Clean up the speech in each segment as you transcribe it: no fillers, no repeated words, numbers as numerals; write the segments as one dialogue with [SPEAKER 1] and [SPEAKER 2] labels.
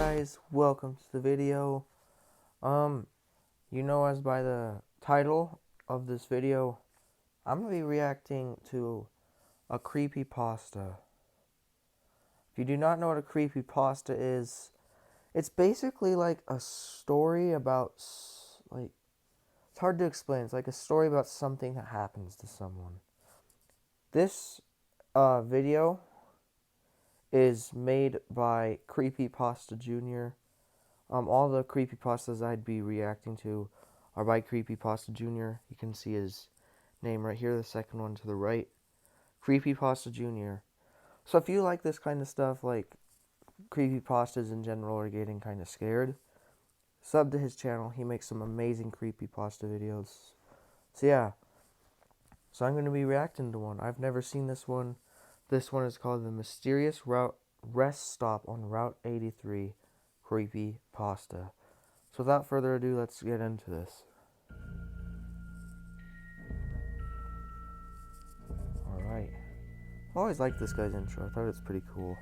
[SPEAKER 1] guys, welcome to the video. As by the title of this video, I'm going to be reacting to a creepypasta. If you do not know what a creepypasta is, it's basically like a story about, it's hard to explain. It's like a story about something that happens to someone. This video is made by creepyPasta Jr. All the creepypastas I'd be reacting to are by creepyPasta Jr. You can see his name right here, the second one to the right. creepyPasta Jr. So if you like this kind of stuff, like creepypastas in general are getting kind of scared, sub to his channel. He makes some amazing creepypasta videos. So yeah. So I'm going to be reacting to one. I've never seen this one. This one is called The Mysterious Rest Stop on Route 83 Creepypasta. So without further ado, let's get into this. Alright. I've always liked this guy's intro. I thought it was pretty cool.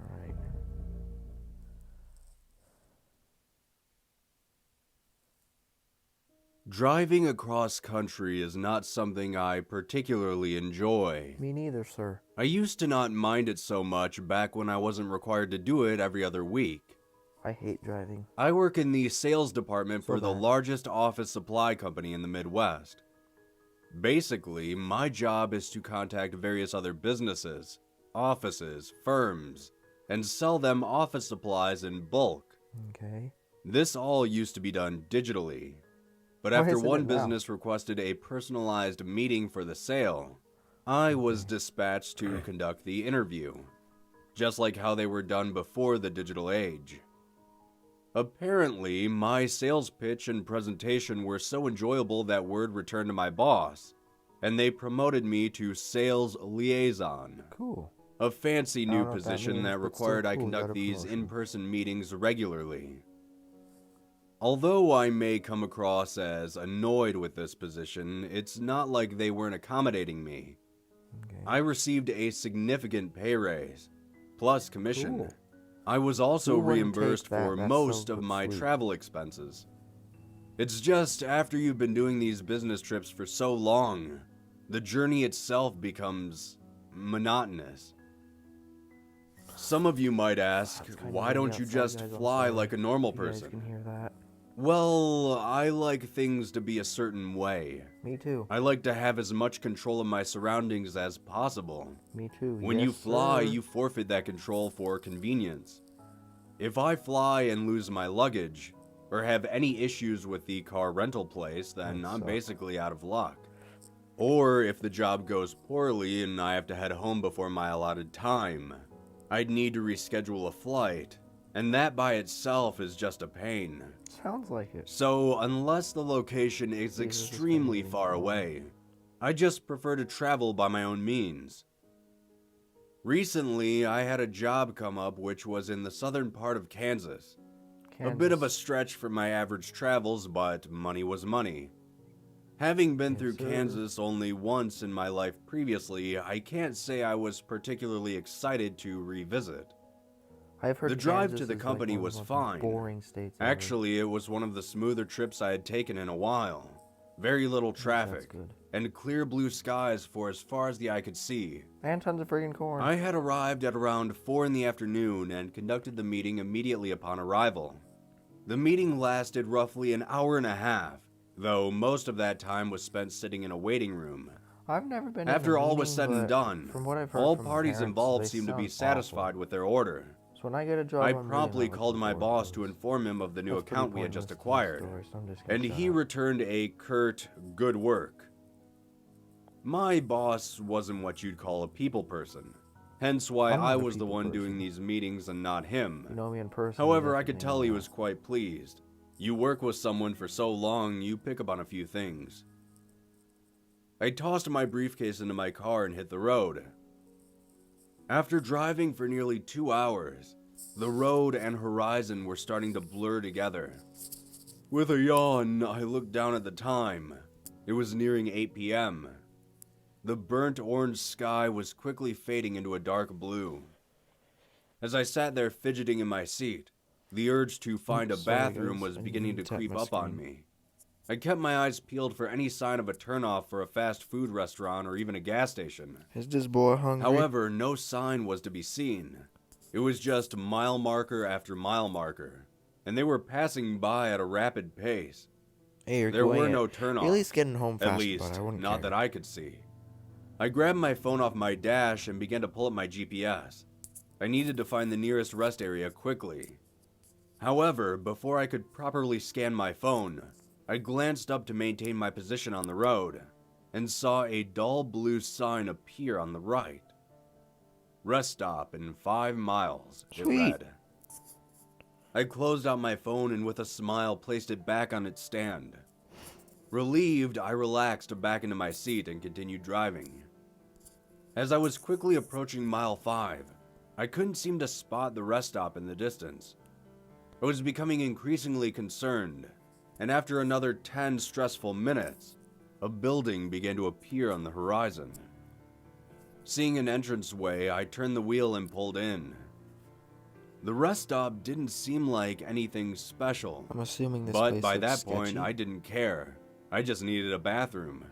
[SPEAKER 1] Alright.
[SPEAKER 2] Driving across country is not something I particularly enjoy.
[SPEAKER 1] Me neither, sir.
[SPEAKER 2] I used to not mind it so much back when I wasn't required to do it every other week.
[SPEAKER 1] I hate driving.
[SPEAKER 2] I work in the sales department for the largest office supply company in the Midwest. Basically, my job is to contact various other businesses, offices, firms, and sell them office supplies in bulk.
[SPEAKER 1] Okay.
[SPEAKER 2] This all used to be done digitally. But after one business requested a personalized meeting for the sale, I was dispatched to conduct the interview, just like how they were done before the digital age. Apparently, my sales pitch and presentation were so enjoyable that word returned to my boss, and they promoted me to sales liaison.
[SPEAKER 1] Cool.
[SPEAKER 2] A fancy new position that required I conduct these in-person meetings regularly. Although I may come across as annoyed with this position, it's not like they weren't accommodating me.
[SPEAKER 1] Okay.
[SPEAKER 2] I received a significant pay raise, plus commission.
[SPEAKER 1] Cool.
[SPEAKER 2] I was also reimbursed for most of my travel expenses. It's just after you've been doing these business trips for so long, the journey itself becomes monotonous. Some of you might ask, why don't you just fly like a normal person?
[SPEAKER 1] You guys can hear that.
[SPEAKER 2] Well, I like things to be a certain way.
[SPEAKER 1] Me too.
[SPEAKER 2] I like to have as much control of my surroundings as possible.
[SPEAKER 1] Me too.
[SPEAKER 2] When you fly, you forfeit that control for convenience. If I fly and lose my luggage, or have any issues with the car rental place, then I'm basically out of luck. Or if the job goes poorly and I have to head home before my allotted time, I'd need to reschedule a flight. And that by itself is just a pain.
[SPEAKER 1] Sounds like it.
[SPEAKER 2] So, unless the location is extremely far away, I just prefer to travel by my own means. Recently, I had a job come up which was in the southern part of Kansas. A bit of a stretch for my average travels, but money was money. Having been through Kansas only once in my life previously, I can't say I was particularly excited to revisit. The drive to the company was fine. Actually, it was one of the smoother trips I had taken in a while. Very little traffic, and clear blue skies for as far as the eye could see.
[SPEAKER 1] And tons of friggin' corn.
[SPEAKER 2] I had arrived at around 4 in the afternoon and conducted the meeting immediately upon arrival. The meeting lasted roughly an hour and a half, though most of that time was spent sitting in a waiting room.
[SPEAKER 1] I've never been.
[SPEAKER 2] After all was said and done, all parties involved seemed to be satisfied with their order.
[SPEAKER 1] When I get a job,
[SPEAKER 2] I promptly called my boss to inform him of the new account we had just acquired, and he returned a curt, "Good work." My boss wasn't what you'd call a people person, hence why I was the one doing these meetings and not him.
[SPEAKER 1] You know me in person.
[SPEAKER 2] However, I could tell he was quite pleased. You work with someone for so long, you pick up on a few things. I tossed my briefcase into my car and hit the road. After driving for nearly 2 hours, the road and horizon were starting to blur together. With a yawn, I looked down at the time. It was nearing 8 p.m. The burnt orange sky was quickly fading into a dark blue. As I sat there fidgeting in my seat, the urge to find a bathroom was beginning to creep up on me. I kept my eyes peeled for any sign of a turnoff for a fast food restaurant or even a gas station.
[SPEAKER 1] Is this boy hungry?
[SPEAKER 2] However, no sign was to be seen. It was just mile marker after mile marker, and they were passing by at a rapid pace.
[SPEAKER 1] Hey,
[SPEAKER 2] there were no turnoffs.
[SPEAKER 1] You're at least getting home fast,
[SPEAKER 2] at least,
[SPEAKER 1] but I wouldn't
[SPEAKER 2] not
[SPEAKER 1] care.
[SPEAKER 2] that I could see. I grabbed my phone off my dash and began to pull up my GPS. I needed to find the nearest rest area quickly. However, before I could properly scan my phone, I glanced up to maintain my position on the road and saw a dull blue sign appear on the right. Rest stop in 5 miles, it read. I closed out my phone and with a smile placed it back on its stand. Relieved, I relaxed back into my seat and continued driving. As I was quickly approaching mile 5, I couldn't seem to spot the rest stop in the distance. I was becoming increasingly concerned, and after another 10 stressful minutes, a building began to appear on the horizon. Seeing an entranceway, I turned the wheel and pulled in. The rest stop didn't seem like anything special.
[SPEAKER 1] I'm assuming this
[SPEAKER 2] but
[SPEAKER 1] place
[SPEAKER 2] by
[SPEAKER 1] looks
[SPEAKER 2] that
[SPEAKER 1] sketchy.
[SPEAKER 2] point, I didn't care. I just needed a bathroom.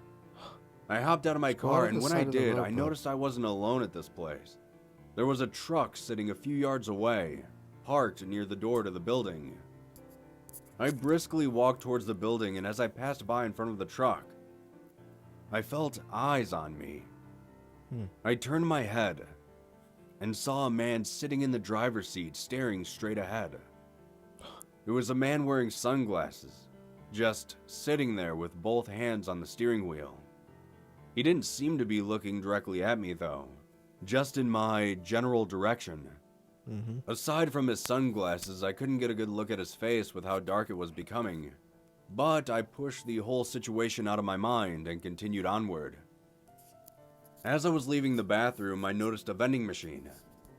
[SPEAKER 2] I hopped out of my car, and when I did, I noticed I wasn't alone at this place. There was a truck sitting a few yards away, parked near the door to the building. I briskly walked towards the building, and as I passed by in front of the truck, I felt eyes on me. I turned my head and saw a man sitting in the driver's seat staring straight ahead. It was a man wearing sunglasses, just sitting there with both hands on the steering wheel. He didn't seem to be looking directly at me though, just in my general direction. Aside from his sunglasses, I couldn't get a good look at his face with how dark it was becoming, but I pushed the whole situation out of my mind and continued onward. As I was leaving the bathroom, I noticed a vending machine.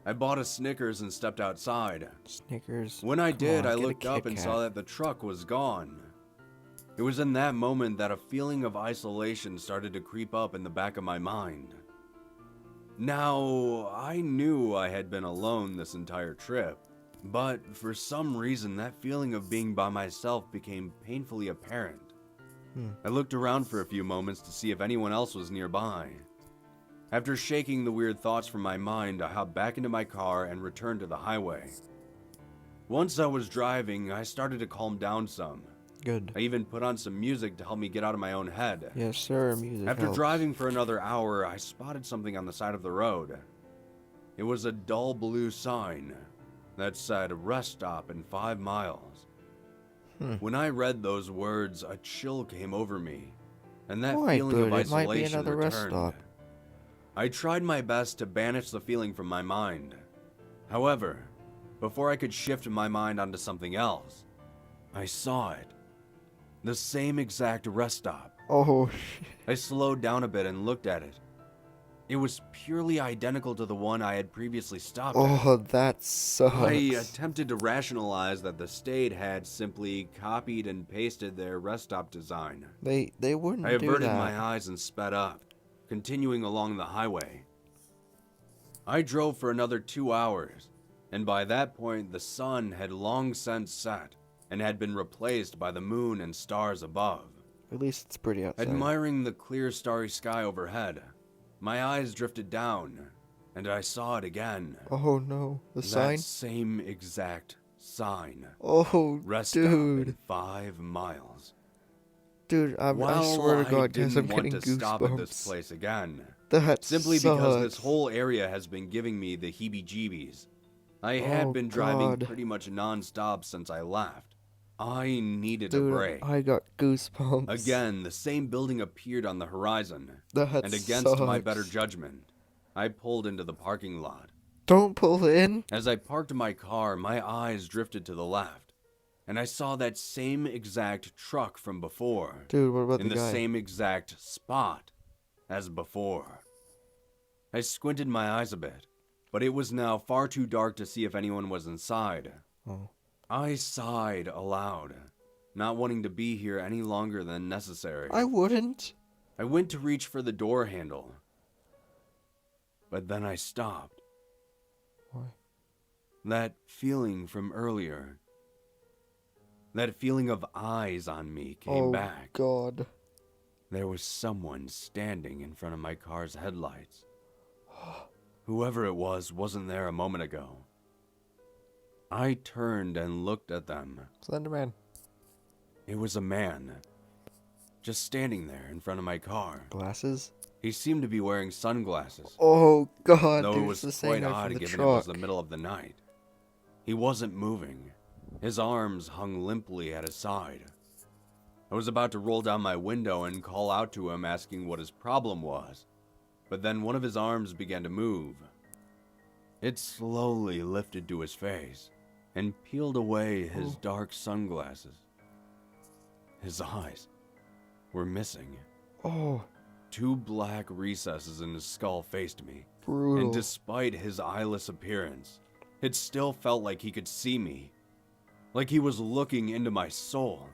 [SPEAKER 2] I bought a Snickers and stepped outside.
[SPEAKER 1] Snickers.
[SPEAKER 2] When I did, I looked up and saw that the truck was gone. It was in that moment that a feeling of isolation started to creep up in the back of my mind. Now, I knew I had been alone this entire trip, but for some reason that feeling of being by myself became painfully apparent. I looked around for a few moments to see if anyone else was nearby. After shaking the weird thoughts from my mind, I hopped back into my car and returned to the highway. Once I was driving, I started to calm down some.
[SPEAKER 1] Good.
[SPEAKER 2] I even put on some music to help me get out of my own head.
[SPEAKER 1] Yes, sir, music
[SPEAKER 2] After
[SPEAKER 1] helps.
[SPEAKER 2] driving for another hour, I spotted something on the side of the road. It was a dull blue sign that said rest stop in 5 miles. When I read those words, a chill came over me, and that feeling of isolation returned. I tried my best to banish the feeling from my mind. However, before I could shift my mind onto something else, I saw it. The same exact rest stop.
[SPEAKER 1] Oh, shit.
[SPEAKER 2] I slowed down a bit and looked at it. It was purely identical to the one I had previously stopped at.
[SPEAKER 1] Oh, that sucks.
[SPEAKER 2] I attempted to rationalize that the state had simply copied and pasted their rest stop design.
[SPEAKER 1] They wouldn't do that.
[SPEAKER 2] I averted my eyes and sped up, continuing along the highway. I drove for another 2 hours, and by that point the sun had long since set and had been replaced by the moon and stars above.
[SPEAKER 1] At least it's pretty outside.
[SPEAKER 2] Admiring the clear starry sky overhead, my eyes drifted down, and I saw it again.
[SPEAKER 1] Oh no, the sign?
[SPEAKER 2] That same exact sign.
[SPEAKER 1] Oh,
[SPEAKER 2] Rest
[SPEAKER 1] dude.
[SPEAKER 2] stop in 5 miles.
[SPEAKER 1] Dude, I swear to God, guys, I'm getting
[SPEAKER 2] want to stop at this
[SPEAKER 1] goosebumps.
[SPEAKER 2] place again.
[SPEAKER 1] That
[SPEAKER 2] Simply
[SPEAKER 1] sucks.
[SPEAKER 2] because this whole area has been giving me the heebie-jeebies. I had been driving pretty much non-stop since I left. I needed a break.
[SPEAKER 1] I got goosebumps.
[SPEAKER 2] Again, the same building appeared on the horizon.
[SPEAKER 1] That
[SPEAKER 2] and against my
[SPEAKER 1] sucks.
[SPEAKER 2] better judgment, I pulled into the parking lot.
[SPEAKER 1] Don't pull in.
[SPEAKER 2] As I parked my car, my eyes drifted to the left, and I saw that same exact truck from before.
[SPEAKER 1] Dude, what about
[SPEAKER 2] in
[SPEAKER 1] the
[SPEAKER 2] the
[SPEAKER 1] guy?
[SPEAKER 2] same exact spot as before. I squinted my eyes a bit, but it was now far too dark to see if anyone was inside.
[SPEAKER 1] Oh.
[SPEAKER 2] I sighed aloud, not wanting to be here any longer than necessary.
[SPEAKER 1] I wouldn't.
[SPEAKER 2] I went to reach for the door handle, but then I stopped.
[SPEAKER 1] Why?
[SPEAKER 2] That feeling from earlier, that feeling of eyes on me came back.
[SPEAKER 1] Oh, God.
[SPEAKER 2] There was someone standing in front of my car's headlights. Whoever it was wasn't there a moment ago. I turned and looked at them.
[SPEAKER 1] Slenderman.
[SPEAKER 2] It was a man, just standing there in front of my car.
[SPEAKER 1] Glasses?
[SPEAKER 2] He seemed to be wearing sunglasses,
[SPEAKER 1] Oh, God,
[SPEAKER 2] though
[SPEAKER 1] dude,
[SPEAKER 2] it was
[SPEAKER 1] it's the
[SPEAKER 2] quite
[SPEAKER 1] same guy
[SPEAKER 2] odd
[SPEAKER 1] from the
[SPEAKER 2] given it was
[SPEAKER 1] truck.
[SPEAKER 2] the middle of the night. He wasn't moving. His arms hung limply at his side. I was about to roll down my window and call out to him asking what his problem was, but then one of his arms began to move. It slowly lifted to his face and peeled away his dark sunglasses. His eyes were missing.
[SPEAKER 1] Oh,
[SPEAKER 2] 2 black recesses in his skull faced me,
[SPEAKER 1] brutal.
[SPEAKER 2] and despite his eyeless appearance, it still felt like he could see me, like he was looking into my soul.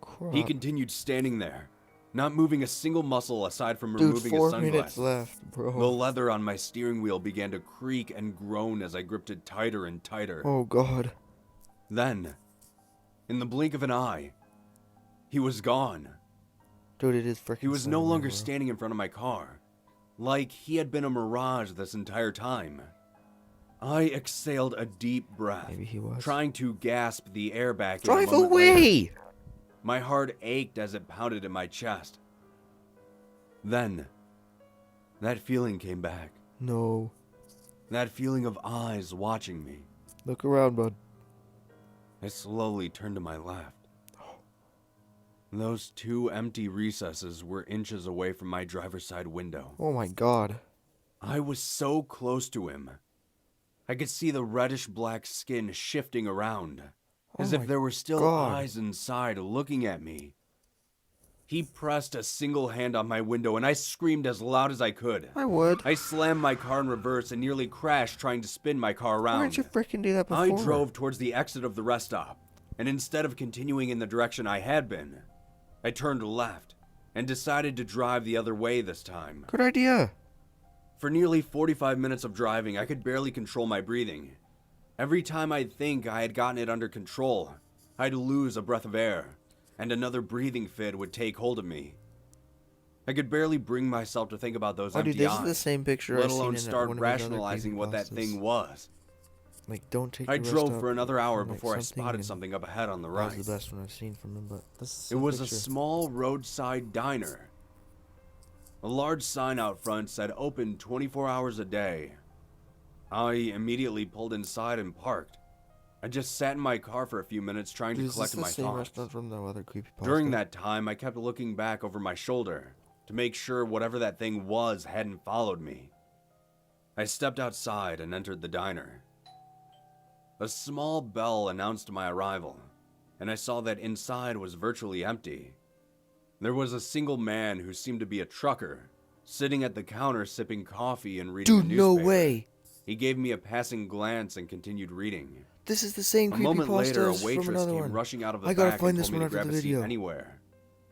[SPEAKER 1] Crap.
[SPEAKER 2] He continued standing there, not moving a single muscle aside from
[SPEAKER 1] Dude,
[SPEAKER 2] removing his
[SPEAKER 1] 4
[SPEAKER 2] sunglasses.
[SPEAKER 1] minutes left, bro.
[SPEAKER 2] The leather on my steering wheel began to creak and groan as I gripped it tighter and tighter.
[SPEAKER 1] Oh, God.
[SPEAKER 2] Then, in the blink of an eye, he was gone.
[SPEAKER 1] Dude, it is freaking
[SPEAKER 2] He was no
[SPEAKER 1] Slenderman,
[SPEAKER 2] longer
[SPEAKER 1] bro.
[SPEAKER 2] standing in front of my car, like he had been a mirage this entire time. I exhaled a deep breath,
[SPEAKER 1] Maybe he was.
[SPEAKER 2] trying to gasp the air back in a
[SPEAKER 1] Drive
[SPEAKER 2] moment later.
[SPEAKER 1] away!
[SPEAKER 2] My heart ached as it pounded in my chest. Then, that feeling came back.
[SPEAKER 1] No.
[SPEAKER 2] That feeling of eyes watching me.
[SPEAKER 1] Look around, bud.
[SPEAKER 2] I slowly turned to my left. Those 2 empty recesses were inches away from my driver's side window.
[SPEAKER 1] Oh, my God.
[SPEAKER 2] I was so close to him. I could see the reddish-black skin shifting around, as
[SPEAKER 1] Oh
[SPEAKER 2] if
[SPEAKER 1] my
[SPEAKER 2] there were still
[SPEAKER 1] God.
[SPEAKER 2] eyes inside looking at me. He pressed a single hand on my window, and I screamed as loud as I could.
[SPEAKER 1] I would.
[SPEAKER 2] I slammed my car in reverse and nearly crashed trying to spin my car
[SPEAKER 1] Why
[SPEAKER 2] around.
[SPEAKER 1] didn't you freaking do that before?
[SPEAKER 2] I drove towards the exit of the rest stop, and instead of continuing in the direction I had been, I turned left and decided to drive the other way this time.
[SPEAKER 1] Good idea.
[SPEAKER 2] For nearly 45 minutes of driving, I could barely control my breathing. Every time I'd think I had gotten it under control, I'd lose a breath of air, and another breathing fit would take hold of me. I could barely bring myself to think about those
[SPEAKER 1] Oh,
[SPEAKER 2] empty
[SPEAKER 1] dude, this
[SPEAKER 2] eyes,
[SPEAKER 1] is the same picture
[SPEAKER 2] let
[SPEAKER 1] I've
[SPEAKER 2] alone
[SPEAKER 1] seen in
[SPEAKER 2] start
[SPEAKER 1] one of his other
[SPEAKER 2] rationalizing what that
[SPEAKER 1] creepypastas.
[SPEAKER 2] thing was.
[SPEAKER 1] Like, don't take
[SPEAKER 2] I
[SPEAKER 1] the rest
[SPEAKER 2] drove
[SPEAKER 1] up
[SPEAKER 2] for another hour
[SPEAKER 1] from, like,
[SPEAKER 2] before I
[SPEAKER 1] something
[SPEAKER 2] spotted
[SPEAKER 1] and
[SPEAKER 2] something up ahead on the
[SPEAKER 1] That
[SPEAKER 2] right.
[SPEAKER 1] was the best one I've seen from him, but this is the
[SPEAKER 2] It
[SPEAKER 1] same
[SPEAKER 2] was a
[SPEAKER 1] picture.
[SPEAKER 2] small roadside diner. A large sign out front said open 24 hours a day. I immediately pulled inside and parked. I just sat in my car for a few minutes trying
[SPEAKER 1] Dude,
[SPEAKER 2] to
[SPEAKER 1] is
[SPEAKER 2] collect
[SPEAKER 1] this the
[SPEAKER 2] my
[SPEAKER 1] same
[SPEAKER 2] thoughts.
[SPEAKER 1] restaurant from the other creepypasta?
[SPEAKER 2] During that time, I kept looking back over my shoulder to make sure whatever that thing was hadn't followed me. I stepped outside and entered the diner. A small bell announced my arrival, and I saw that inside was virtually empty. There was a single man who seemed to be a trucker, sitting at the counter sipping coffee and reading a
[SPEAKER 1] Dude, no
[SPEAKER 2] newspaper.
[SPEAKER 1] way.
[SPEAKER 2] He gave me a passing glance and continued reading.
[SPEAKER 1] This is the same
[SPEAKER 2] A moment later, a
[SPEAKER 1] creepypasta from
[SPEAKER 2] waitress
[SPEAKER 1] another
[SPEAKER 2] came
[SPEAKER 1] one.
[SPEAKER 2] rushing out of the
[SPEAKER 1] I gotta
[SPEAKER 2] back
[SPEAKER 1] find
[SPEAKER 2] and
[SPEAKER 1] this
[SPEAKER 2] told me
[SPEAKER 1] one
[SPEAKER 2] to
[SPEAKER 1] after
[SPEAKER 2] grab
[SPEAKER 1] the
[SPEAKER 2] a seat
[SPEAKER 1] video.
[SPEAKER 2] anywhere.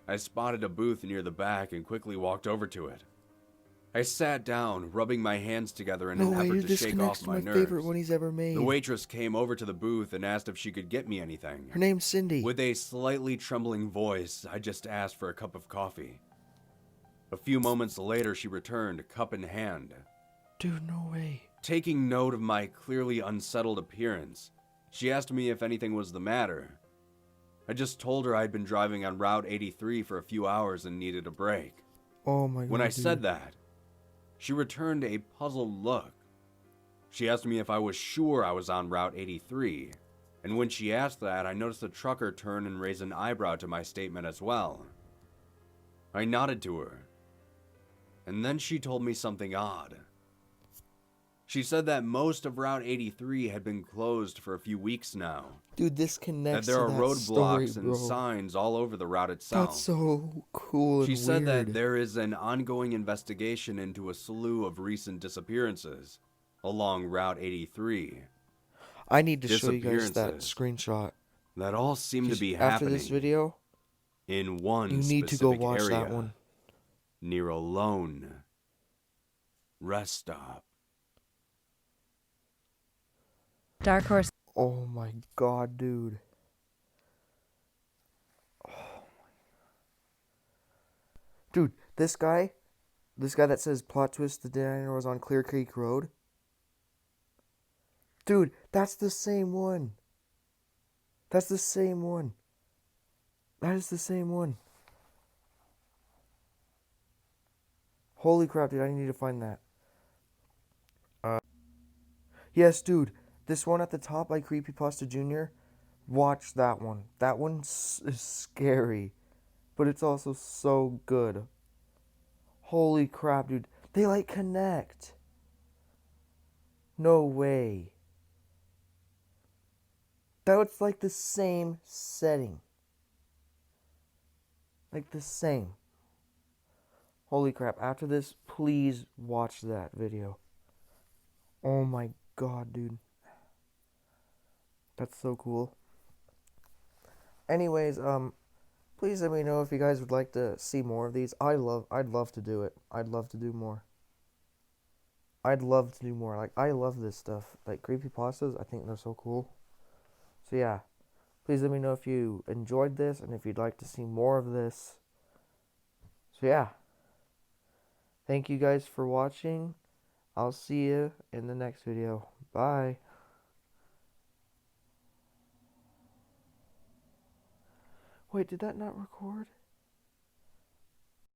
[SPEAKER 2] I spotted a booth near the back and quickly walked over to it. I sat down, rubbing my hands together in
[SPEAKER 1] No
[SPEAKER 2] an
[SPEAKER 1] way,
[SPEAKER 2] effort
[SPEAKER 1] dude,
[SPEAKER 2] to
[SPEAKER 1] this
[SPEAKER 2] shake
[SPEAKER 1] connects
[SPEAKER 2] off
[SPEAKER 1] to
[SPEAKER 2] my
[SPEAKER 1] my
[SPEAKER 2] nerves.
[SPEAKER 1] favorite one he's ever made.
[SPEAKER 2] The waitress came over to the booth and asked if she could get me anything.
[SPEAKER 1] Her name's Cindy.
[SPEAKER 2] With a slightly trembling voice, I just asked for a cup of coffee. A few moments later, she returned, cup in hand.
[SPEAKER 1] Dude, no way.
[SPEAKER 2] Taking note of my clearly unsettled appearance, she asked me if anything was the matter. I just told her I'd been driving on Route 83 for a few hours and needed a break.
[SPEAKER 1] Oh my god.
[SPEAKER 2] When I
[SPEAKER 1] dude.
[SPEAKER 2] said that, she returned a puzzled look. She asked me if I was sure I was on Route 83, and when she asked that, I noticed the trucker turn and raise an eyebrow to my statement as well. I nodded to her, and then she told me something odd. She said that most of Route 83 had been closed for a few weeks now,
[SPEAKER 1] Dude, this connects
[SPEAKER 2] that there are
[SPEAKER 1] to that
[SPEAKER 2] roadblocks
[SPEAKER 1] story,
[SPEAKER 2] and
[SPEAKER 1] bro.
[SPEAKER 2] signs all over the route itself.
[SPEAKER 1] That's so cool
[SPEAKER 2] She
[SPEAKER 1] and
[SPEAKER 2] said
[SPEAKER 1] weird.
[SPEAKER 2] that there is an ongoing investigation into a slew of recent disappearances along Route 83
[SPEAKER 1] I need to show you guys that
[SPEAKER 2] disappearances.
[SPEAKER 1] screenshot.
[SPEAKER 2] that all seem to
[SPEAKER 1] 'Cause
[SPEAKER 2] be
[SPEAKER 1] after
[SPEAKER 2] happening
[SPEAKER 1] this video,
[SPEAKER 2] in one
[SPEAKER 1] you need to go
[SPEAKER 2] specific
[SPEAKER 1] watch
[SPEAKER 2] area
[SPEAKER 1] that one.
[SPEAKER 2] near a lone rest stop.
[SPEAKER 3] Dark Horse.
[SPEAKER 1] Oh my god, dude. Dude, this guy that says plot twist, the diner was on Clear Creek Road. Dude, that's the same one. That's the same one. That is the same one. Holy crap, dude, I need to find that. Yes, dude, this one at the top by creepyPasta Jr. Watch that one. That one is scary, but it's also so good. Holy crap, dude. They like connect. No way. That's like the same setting. Like the same. Holy crap. After this, please watch that video. Oh my god, dude. That's so cool. Anyways, please let me know if you guys would like to see more of these. I'd love to do it. I'd love to do more. I'd love to do more. Like, I love this stuff. Like, creepypastas, I think they're so cool. So yeah, please let me know if you enjoyed this and if you'd like to see more of this. So yeah, thank you guys for watching. I'll see you in the next video. Bye. Wait, did that not record?